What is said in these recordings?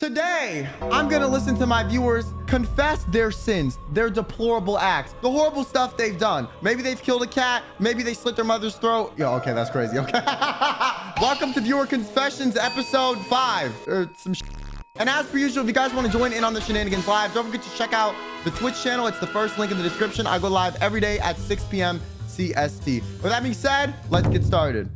Today, I'm gonna listen to my viewers confess their sins, their deplorable acts, the horrible stuff they've done. Maybe they've killed a cat, maybe they slit their mother's throat. Yo, okay, that's crazy, okay. Welcome to Viewer Confessions episode 5, or some shit. And as per usual, if you guys want to join in on the shenanigans live, don't forget to check out the Twitch channel. It's the first link in the description. I go live every day at 6 p.m. CST. With that being said, let's get started.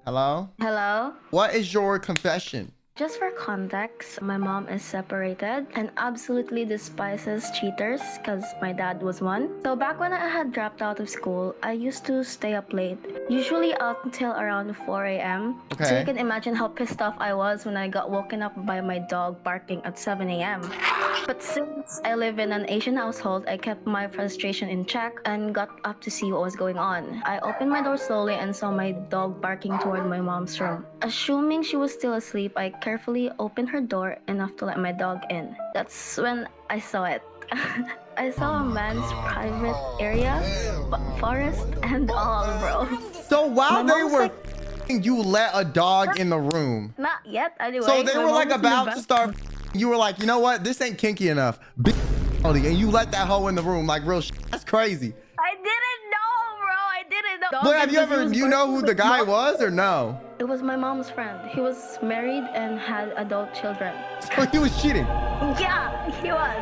Hello? Hello? What is your confession? Just for context, my mom is separated and absolutely despises cheaters because my dad was one. So back when I had dropped out of school, I used to stay up late, usually out until around 4 a.m. Okay. So you can imagine how pissed off I was when I got woken up by my dog barking at 7 a.m. But since I live in an Asian household, I kept my frustration in check and got up to see what was going on. I opened my door slowly and saw my dog barking toward my mom's room. Assuming she was still asleep, I carefully opened her door enough to let my dog in. That's when I saw it. I saw a man's private area, forest and all, bro. So while My they mom's were like, you let a dog in the room. not yet, anyway. So they My were mom like was in the about to bathroom. start. You were like, you know what? This ain't kinky enough. And you let that hoe in the room like real shit. That's crazy. I didn't know, bro. I didn't know. But have you ever, you know who the guy was or no? It was my mom's friend. He was married and had adult children. So he was cheating. Yeah, he was.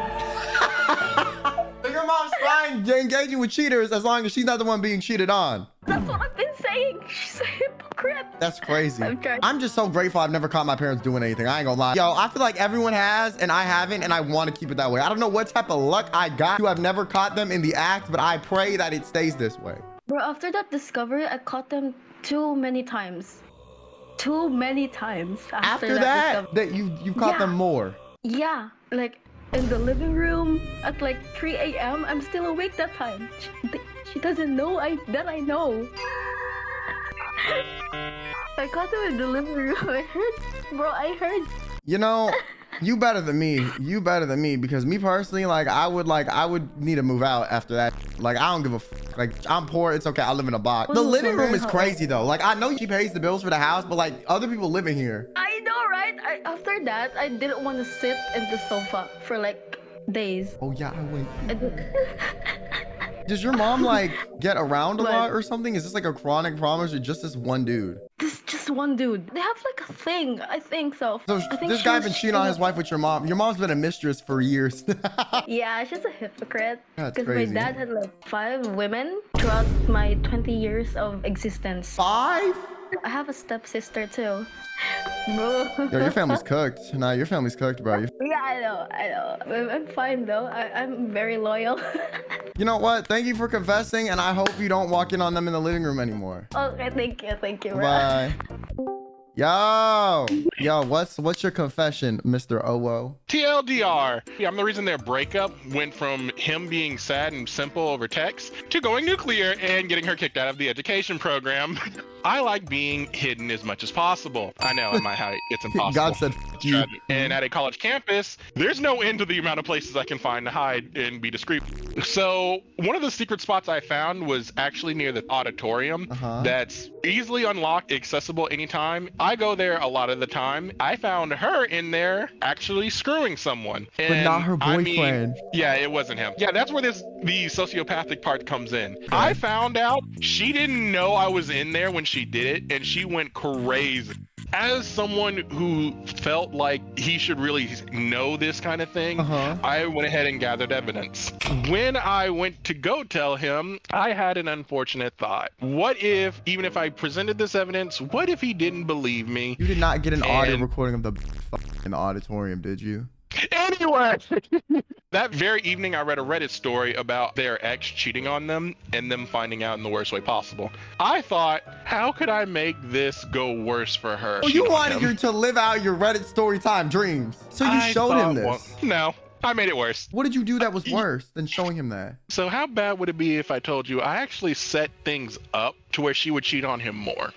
So your mom's fine engaging with cheaters as long as she's not the one being cheated on. That's what I've been saying. She's a hypocrite. That's crazy. I'm trying. I'm just so grateful I've never caught my parents doing anything. I ain't gonna lie. Yo, I feel like everyone has and I haven't, and I want to keep it that way. I don't know what type of luck I got to have never caught them in the act, but I pray that it stays this way. Bro, after that discovery, I caught them too many times. Too many times. After that, you caught them more. Yeah, like in the living room at like 3 a.m. I'm still awake that time. She doesn't know that I know. I caught them in the living room. I heard. You know, you better than me. You better than me, because me personally, I would need to move out after that. Like, I don't give a like, I'm poor. It's okay. I live in a box. The living room is crazy though. Like, I know she pays the bills for the house, but like other people live in here. I know, right? After that, I didn't want to sit in the sofa for like days. Oh yeah, I wait. I did- Does your mom like get around a What? lot or something? Is this like a chronic problem, or just this one dude? This just one dude. They have like a thing. I think so. So I think this she guy was been cheating on his wife with your mom. Your mom's been a mistress for years. Yeah, she's a hypocrite. That's Because my crazy. dad had like 5 women throughout my 20 years of existence. 5? I have a stepsister too. Bro. Yo, your family's cooked. Nah, your family's cooked, bro. Yeah, I know. I'm fine though. I'm very loyal. You know what? Thank you for confessing, and I hope you don't walk in on them in the living room anymore. Okay, thank you, bro. Bye. Yo, what's your confession, Mr. Owo? TLDR. I'm the reason their breakup went from him being sad and simple over text to going nuclear and getting her kicked out of the education program. I like being hidden as much as possible. I know in my height, it's impossible. God said, F you. And at a college campus, there's no end to the amount of places I can find to hide and be discreet. So one of the secret spots I found was actually near the auditorium. That's easily unlocked, accessible anytime. I go there a lot of the time. I found her in there actually screwing someone. But not her I boyfriend. mean, yeah, it wasn't him. Yeah, that's where the sociopathic part comes in. I found out she didn't know I was in there when she did it, and she went crazy. As someone who felt like he should really know this kind of thing, I went ahead and gathered evidence. When I went to go tell him, I had an unfortunate thought. What if, even if I presented this evidence, what if he didn't believe me? You did not get an audio recording of the in the auditorium, did you? Anyway, that very evening, I read a Reddit story about their ex cheating on them and them finding out in the worst way possible. I thought, how could I make this go worse for her? Oh, you wanted her to live out your Reddit story time dreams. So you showed him this. Well, no, I made it worse. What did you do that was worse than showing him that? So how bad would it be if I told you I actually set things up to where she would cheat on him more?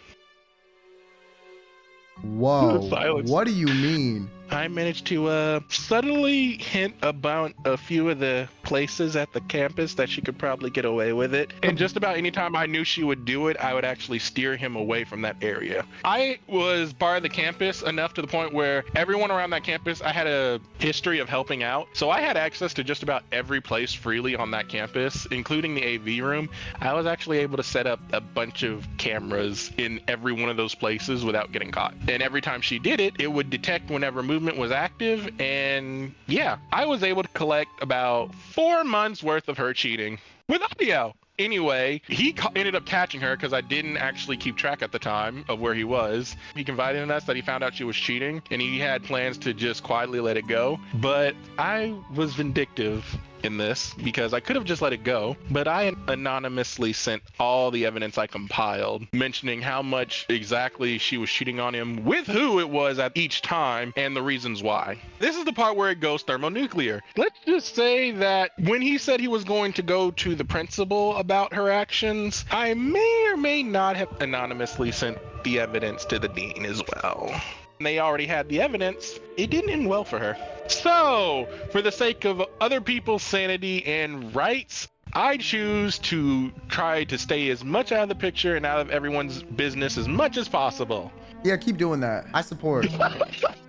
Whoa. Silence. What do you mean? I managed to subtly hint about a few of the places at the campus that she could probably get away with it. And just about any time I knew she would do it, I would actually steer him away from that area. I was part of the campus enough to the point where everyone around that campus, I had a history of helping out. So I had access to just about every place freely on that campus, including the AV room. I was actually able to set up a bunch of cameras in every one of those places without getting caught. And every time she did it, it would detect whenever movement was active. And yeah, I was able to collect about 4 months worth of her cheating with audio. Anyway, he ended up catching her because I didn't actually keep track at the time of where he was. He confided in us that he found out she was cheating and he had plans to just quietly let it go. But I was vindictive in this because I could have just let it go, but I anonymously sent all the evidence I compiled mentioning how much exactly she was cheating on him, with who it was at each time, and the reasons why. This is the part where it goes thermonuclear. Let's just say that when he said he was going to go to the principal about her actions, I may or may not have anonymously sent the evidence to the dean as well. They already had the evidence. It didn't end well for her. So, for the sake of other people's sanity and rights, I choose to try to stay as much out of the picture and out of everyone's business as much as possible. Yeah, keep doing that. I support.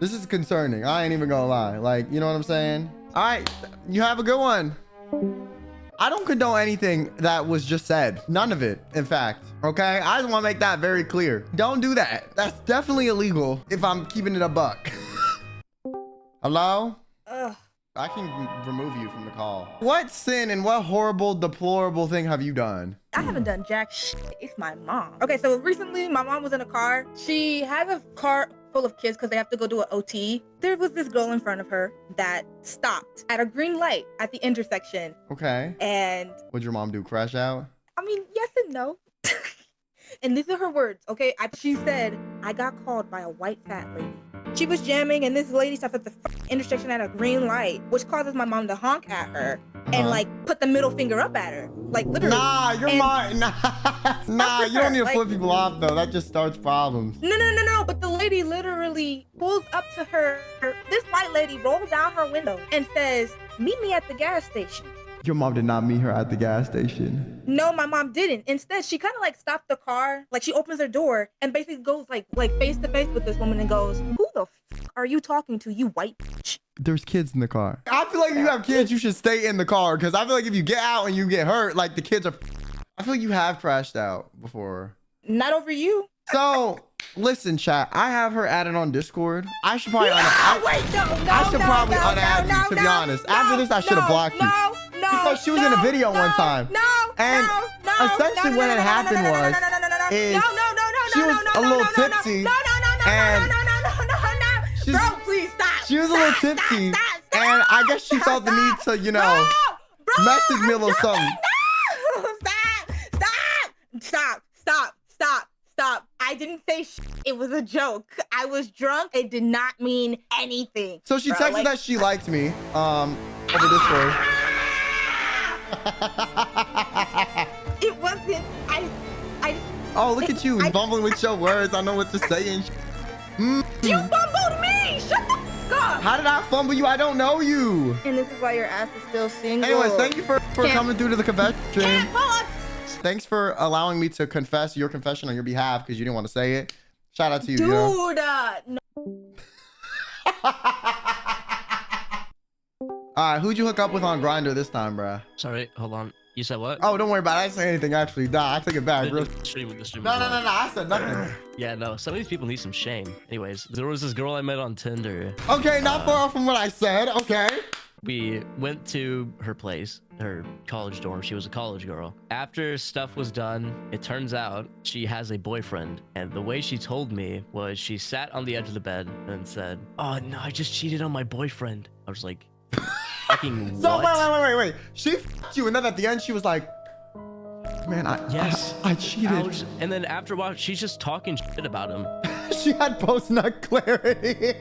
This is concerning. I ain't even gonna lie. Like, you know what I'm saying? All right, you have a good one. I don't condone anything that was just said. None of it, in fact. Okay? I just want to make that very clear. Don't do that. That's definitely illegal if I'm keeping it a buck. Hello? Ugh. I can remove you from the call. What sin and what horrible, deplorable thing have you done? I haven't done jack shit. It's my mom. Okay, so recently my mom was in a car. She has a car full of kids because they have to go do an OT. There was this girl in front of her that stopped at a green light at the intersection. Okay. And What'd your mom do? Crash out? I mean, yes and no. And these are her words, okay? She said, I got called by a white fat lady. She was jamming and this lady stopped at the intersection at a green light, which causes my mom to honk at her and like put the middle finger up at her. Like literally. Nah, your mom, nah, you don't need to flip people off though. That just starts problems. No, but the lady literally pulls up to her. This white lady rolls down her window and says, meet me at the gas station. Your mom did not meet her at the gas station. No, my mom didn't. Instead, she kind of like stopped the car. Like she opens her door and basically goes like face to face with this woman and goes, who the f are you talking to, you white bitch? There's kids in the car. I feel like if you have kids, you should stay in the car because I feel like if you get out and you get hurt, like the kids are, I feel like you have crashed out before. Not over you. So listen, chat, I have her added on Discord. I should probably unadd you, to be honest. After this, I should have blocked you. Because she was in a video one time. And essentially what had happened was she was a little tipsy. And bro, please stop. She was a little tipsy. And I guess she felt the need to, you know, message me a little something. Stop. I didn't say shit. It was a joke. I was drunk. It did not mean anything. So she texted that she liked me over Discord. It wasn't. Oh, look at you bumbling with your words. I know what to say. You fumbled me. Shut the fuck up. How did I fumble you? I don't know you. And this is why your ass is still single. Anyways, thank you for coming through to the confession stream. Thanks for allowing me to confess your confession on your behalf because you didn't want to say it. Shout out to you, dude. No. All right, who'd you hook up with on Grindr this time, bruh? Sorry, hold on. You said what? Oh, don't worry about it. I didn't say anything, actually. Nah, I take it back. The No, stream. I said nothing. Yeah, no. Some of these people need some shame. Anyways, there was this girl I met on Tinder. Okay, not far off from what I said. Okay. We went to her place, her college dorm. She was a college girl. After stuff was done, it turns out she has a boyfriend. And the way she told me was she sat on the edge of the bed and said, oh, no, I just cheated on my boyfriend. I was like, fucking what? So, wait. She f***ed you, and then at the end, she was like, man, I cheated. And then after a while, she's just talking shit about him. She had post-nut clarity.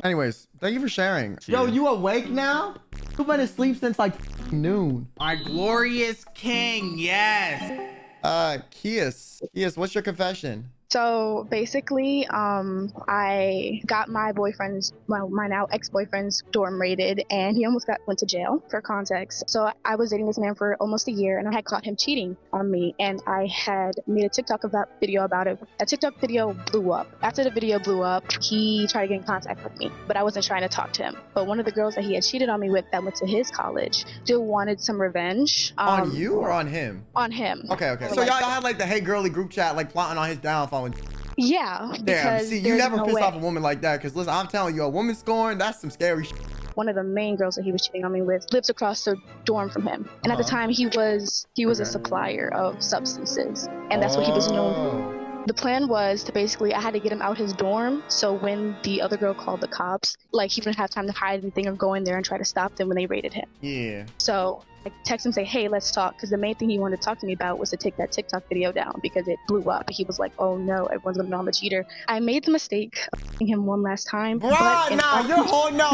Anyways, thank you for sharing. Yo, you awake now? You've been asleep since like noon. My glorious king, yes. Kias, what's your confession? So basically, I got my boyfriend's, my now ex-boyfriend's dorm raided, and he almost went to jail. For context, so I was dating this man for almost a year, and I had caught him cheating on me, and I had made a TikTok video about it. A TikTok video blew up. After the video blew up, he tried to get in contact with me, but I wasn't trying to talk to him. But one of the girls that he had cheated on me with that went to his college still wanted some revenge. On you or on him? On him. Okay. So y'all had like the hey girly group chat, like plotting on his downfall. And Yeah. damn, see, you never no piss way. off a woman like that. Because listen, I'm telling you, a woman scoring, that's some scary shit. One of the main girls that he was cheating on me with lives across the dorm from him, and at the time he was a supplier of substances, and that's what he was known for. The plan was to basically, I had to get him out his dorm, so when the other girl called the cops, like he wouldn't have time to hide anything or go in there and try to stop them when they raided him. Yeah. So I text him, say, hey, let's talk, because the main thing he wanted to talk to me about was to take that TikTok video down because it blew up. He was like, oh no, everyone's gonna know I'm a cheater. I made the mistake of f***ing him one last time. Bruh, nah, you're whole, no.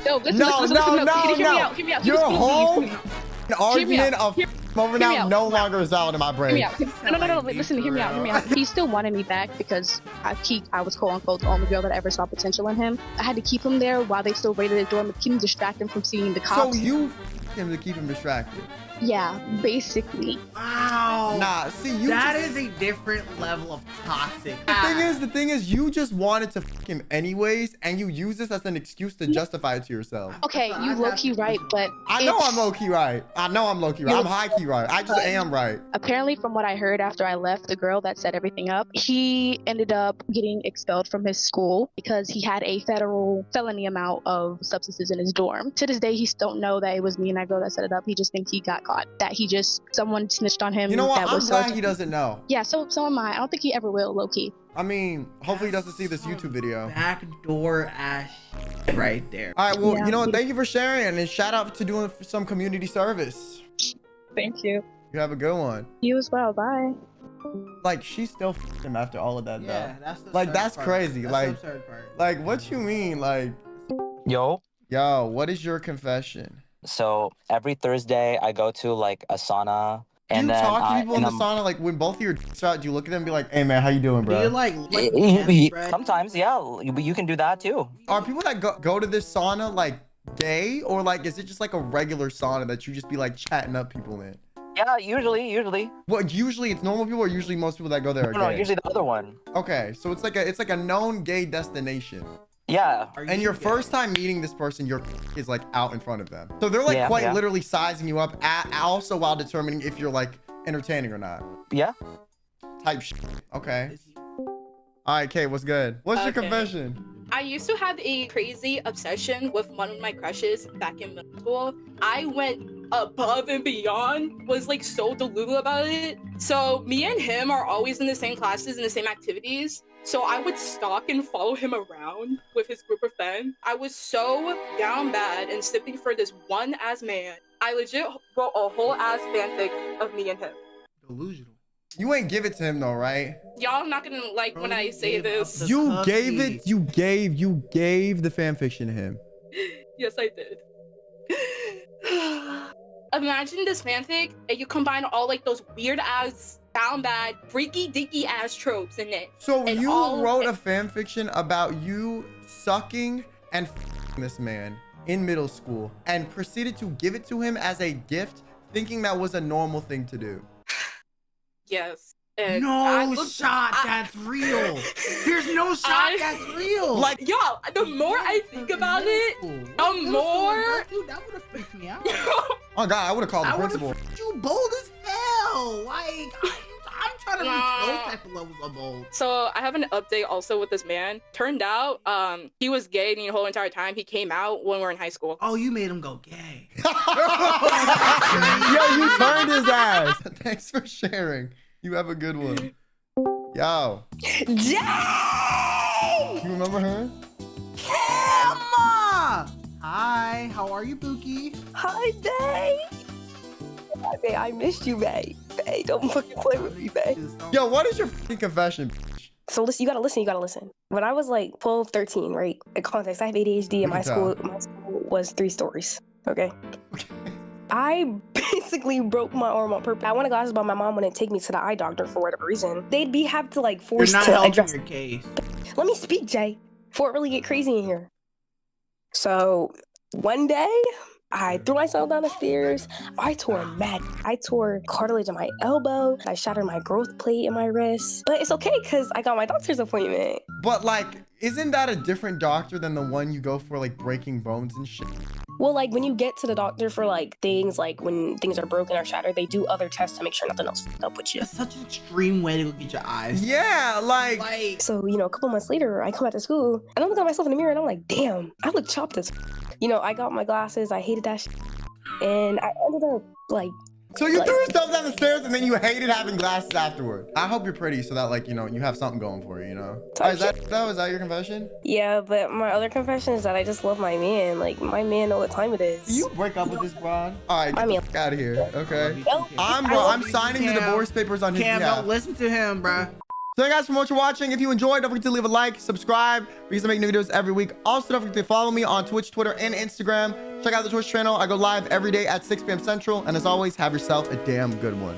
No, listen, hear me out. Your whole argument out. of over now no longer is out in my brain. Hear me out. No, listen, hear me out. He still wanted me back because I was quote unquote the only girl that ever saw potential in him. I had to keep him there while they still raided his dorm to keep him distracted from seeing the cops. So you f***ed him to keep him distracted? Yeah, basically. Wow. Nah, see, you that just, is a different level of toxic. The thing is, you just wanted to f him anyways, and you use this as an excuse to justify it to yourself. Okay, you low-key right, but I know I'm low-key right. I'm high-key right. I just am right. Apparently, from what I heard after I left, the girl that set everything up, he ended up getting expelled from his school because he had a felony amount of substances in his dorm. To this day, he still don't know that it was me and that girl that set it up. He just thinks he got caught. That someone snitched on him. You know what? That I'm was glad he doesn't know. Yeah, so am I. I don't think he ever will, low-key. I mean, hopefully he doesn't see this YouTube video. Backdoor ass shit right there. All right, well, Yeah. you know what? Thank you for sharing, and shout out to doing some community service. Thank you. You have a good one. You as well. Bye. Like, she still f***ed him after all of that, Yeah, though. that's the Like, absurd that's part. crazy. That's Like- the absurd part. Like, what you mean? Like, Yo, what is your confession? so every Thursday I go to like a sauna, Do and you then talk to people in the I'm- sauna, like, when both of your dicks are out, do you look at them and be like, hey, man, how you doing, Do bro? you like sometimes, yeah, you can do that too. Are people that go to this sauna, like, gay? Or, like, is it just, like, a regular sauna that you just be, like, chatting up people in? Yeah, usually. What, usually it's normal people, or usually most people that go there are No, gay? usually the other one. Okay, so it's like a known gay destination. Yeah. And your first time meeting this person, your is like out in front of them. So they're like Yeah, quite yeah. literally sizing you up, also while determining if you're like entertaining or not. Yeah. Type shit. Okay. All right, Kate, what's good? What's your Okay. confession? I used to have a crazy obsession with one of my crushes back in middle school. I went above and beyond, was like so delulu about it. So me and him are always in the same classes and the same activities. So I would stalk and follow him around with his group of friends. I was so down bad and sipping for this one ass man. I legit wrote a whole ass fanfic of me and him. Delusional. You ain't give it to him though, right? Y'all not gonna like when I say this. You cookie. gave it. You gave the fan fiction to him. Yes, I did. Imagine this fanfic and you combine all like those weird ass, down bad, freaky deaky ass tropes in it. So And you all- wrote a fan fiction about you sucking and this man in middle school and proceeded to give it to him as a gift, thinking that was a normal thing to do. Yes. And That's real. There's no shot that's real. Like, yo, the more I think about it, the more. Dude, that would have freaked me out. oh God, I would have called the I would principal. have freaked you bold as hell. Like, I'm trying to reach those type of levels of bold. So I have an update also with this man. Turned out, he was gay the whole entire time. He came out when we were in high school. Oh, you made him go gay. Yo, you turned his ass. Thanks for sharing. You have a good one. Yo. Jay! You remember her? Emma! Hi, how are you, Bookie? Hi, babe. Hi, babe. I missed you, babe. Babe, don't fucking play with me, babe. Yo, what is your fucking confession? So listen, you gotta listen. When I was like 12, 13, right? In context, I have ADHD and We my can tell. school was 3 stories. Okay. I basically broke my arm on purpose. I wanted glasses, but my mom wouldn't take me to the eye doctor for whatever reason. They'd have to like You're force not to helping address. your case. Let me speak, Jay, before it really get crazy in here. So one day, I threw myself down the stairs. I tore cartilage in my elbow. I shattered my growth plate in my wrist. But it's okay because I got my doctor's appointment. But like, isn't that a different doctor than the one you go for like breaking bones and shit? Well, like when you get to the doctor for like things like when things are broken or shattered, they do other tests to make sure nothing else fucked up with you. That's such an extreme way to go get your eyes. Yeah, like So, a couple months later, I come back to school and I look at myself in the mirror and I'm like, damn, I look chopped as I got my glasses. I hated that shit. And I ended up like. So you threw yourself down the stairs and then you hated having glasses afterward. I hope you're pretty so that like, you have something going for you, Is that your confession? Yeah, but my other confession is that I just love my man. Like, my man know what time it is. You break up with this broad? All right, get the fuck out of here, okay? No, I'm signing the divorce papers on his Cam, behalf. don't listen to him, bruh. So hey guys, for more for watching. If you enjoyed, don't forget to leave a like, subscribe, because I make new videos every week. Also, don't forget to follow me on Twitch, Twitter, and Instagram. Check out the Twitch channel. I go live every day at 6 p.m. Central. And as always, have yourself a damn good one.